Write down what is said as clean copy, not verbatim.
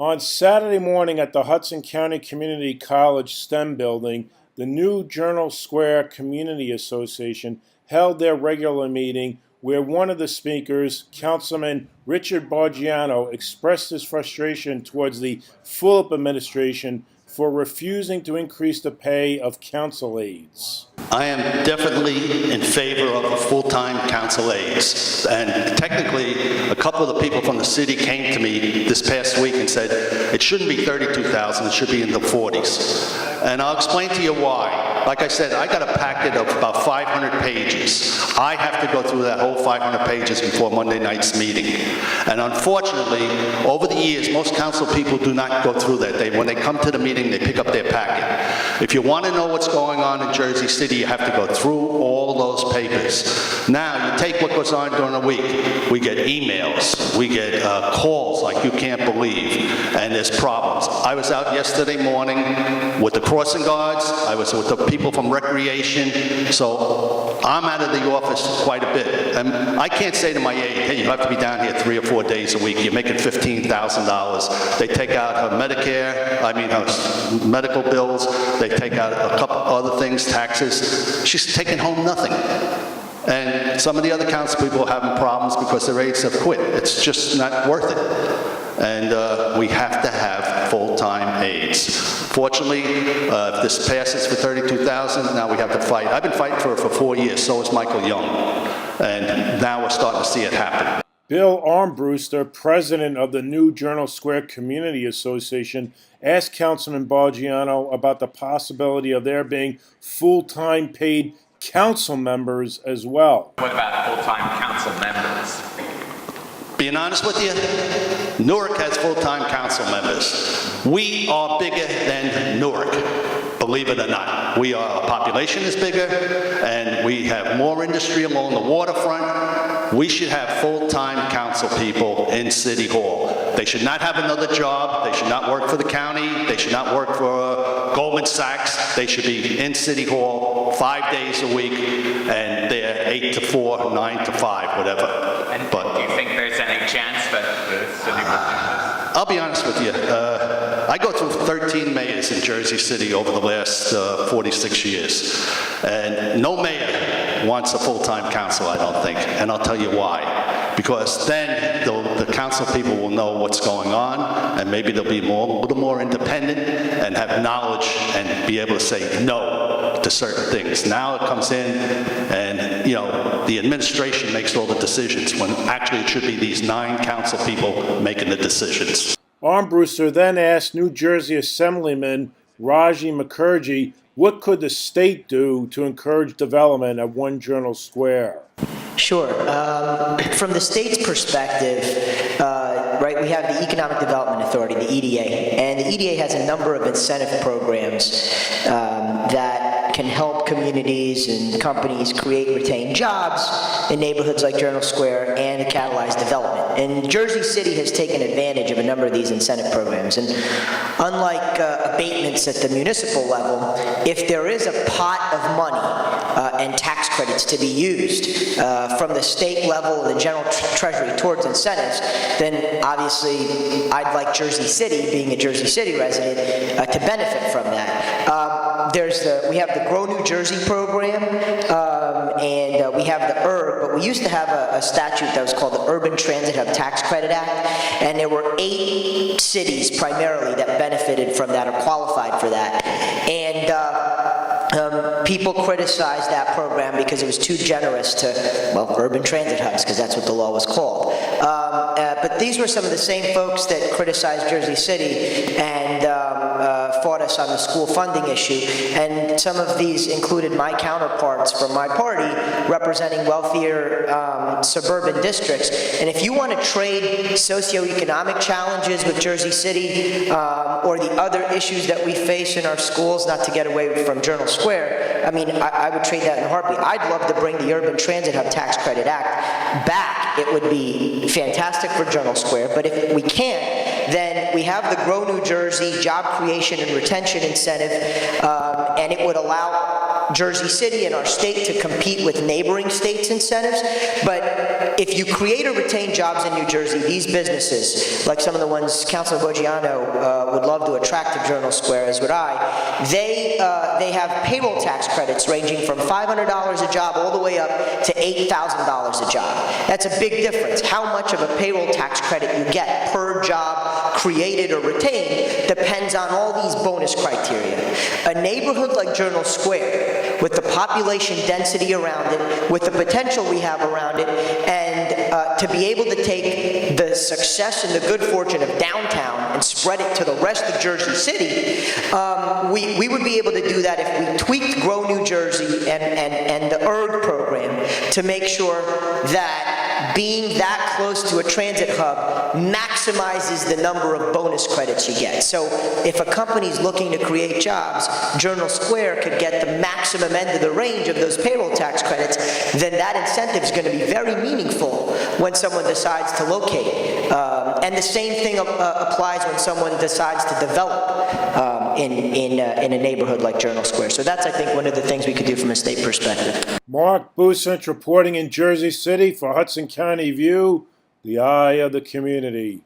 On Saturday morning at the Hudson County Community College STEM building, the New Journal Square Community Association held their regular meeting where one of the speakers, Councilman Richard Boggiano, expressed his frustration towards the Fulop administration for refusing to increase the pay of council aides. I am definitely in favor of full-time council aides. And technically, a couple of the people from the city came to me this past week and said, it shouldn't be 32,000, it should be in the 40s. And I'll explain to you why. Like I said, I got a packet of about 500 pages. I have to go through that whole 500 pages before Monday night's meeting. And unfortunately, over the years, most council people do not go through that. When they come to the meeting, they pick up their packet. If you want to know what's going on in Jersey City, you have to go through all those papers. Now, you take what goes on during the week. We get emails. We get calls like you can't believe. And there's problems. I was out yesterday morning with the crossing guards. I was with the people from recreation. So I'm out of the office quite a bit. And I can't say to my aide, hey, you have to be down here 3 or 4 days a week. You're making $15,000. They take out her Medicare, her medical bills. They take out a couple other things, taxes. She's taking home nothing. And some of the other council people are having problems because their aides have quit. It's just not worth it. And we have to have full-time aides. Fortunately, if this passes for 32,000, now we have to fight. I've been fighting for it for 4 years, so is Michael Young. And now we're starting to see it happen. Bill Armbruster, president of the New Journal Square Community Association, asked Councilman Boggiano about the possibility of there being full-time paid council members as well. What about full-time council members? Being honest with you, Newark has full-time council members. We are bigger than Newark, believe it or not. Our population is bigger, and we have more industry along the waterfront. We should have full-time council people in City Hall. They should not have another job. They should not work for the county. They should not work for Goldman Sachs. They should be in City Hall 5 days a week, and they're 8 to 4, 9 to 5, whatever. And do you think there's any chance that the city will? I'll be honest with you. I go through 13 mayors in Jersey City over the last 46 years, and no mayor wants a full-time council, I don't think, and I'll tell you why. Because then the council people will know what's going on, and maybe they'll be a little more independent and have knowledge and be able to say no to certain things. Now it comes in and, the administration makes all the decisions when actually it should be these 9 council people making the decisions. Armbruster then asked New Jersey Assemblyman Raji Mukherjee, what could the state do to encourage development at One Journal Square? Sure. From the state's perspective, we have the Economic Development Authority, the EDA, and the EDA has a number of incentive programs that can help communities and companies create and retain jobs in neighborhoods like Journal Square and catalyze development. And Jersey City has taken advantage of a number of these incentive programs. And unlike abatements at the municipal level, if there is a pot of money and tax credits to be used from the state level, the general treasury towards incentives, then obviously I'd like Jersey City, being a Jersey City resident, to benefit from that. We have the Grow New Jersey program, and we have the URB, but we used to have a statute that was called the Urban Transit Hub Tax Credit Act, and there were 8 cities primarily that benefited from that or qualified for that. And people criticized that program because it was too generous to, urban transit hubs, because that's what the law was called. But these were some of the same folks that criticized Jersey City and fought us on the school funding issue. And some of these included my counterparts from my party representing wealthier suburban districts. And if you want to trade socioeconomic challenges with Jersey City or the other issues that we face in our schools, not to get away from Journal Square, I would trade that in a heartbeat. I'd love to bring the Urban Transit Hub Tax Credit Act back. It would be fantastic for Journal Square, but if we can't, then we have the Grow New Jersey job creation and retention incentive, and it would allow Jersey City and our state to compete with neighboring states' incentives, but if you create or retain jobs in New Jersey, these businesses, like some of the ones Councilman Boggiano would love to attract to Journal Square, as would I, they have payroll tax credits ranging from $500 a job all the way up to $8,000 a job. That's a big difference. How much of a payroll tax credit you get per job created or retained depends on all these bonus criteria. A neighborhood like Journal Square, with the population density around it, with the potential we have around it, and to be able to take the success and the good fortune of downtown and spread it to the rest of Jersey City, we would be able to do that if we tweaked Grow New Jersey and the ERG program to make sure that being that close to a transit hub maximizes the number of bonus credits you get. So if a company's looking to create jobs, Journal Square could get the maximum end of the range of those payroll tax credits, then that incentive is going to be very meaningful when someone decides to locate. And the same thing applies when someone decides to develop in a neighborhood like Journal Square. So that's, I think, one of the things we could do from a state perspective. Mark Busich reporting in Jersey City for Hudson County View, the eye of the community.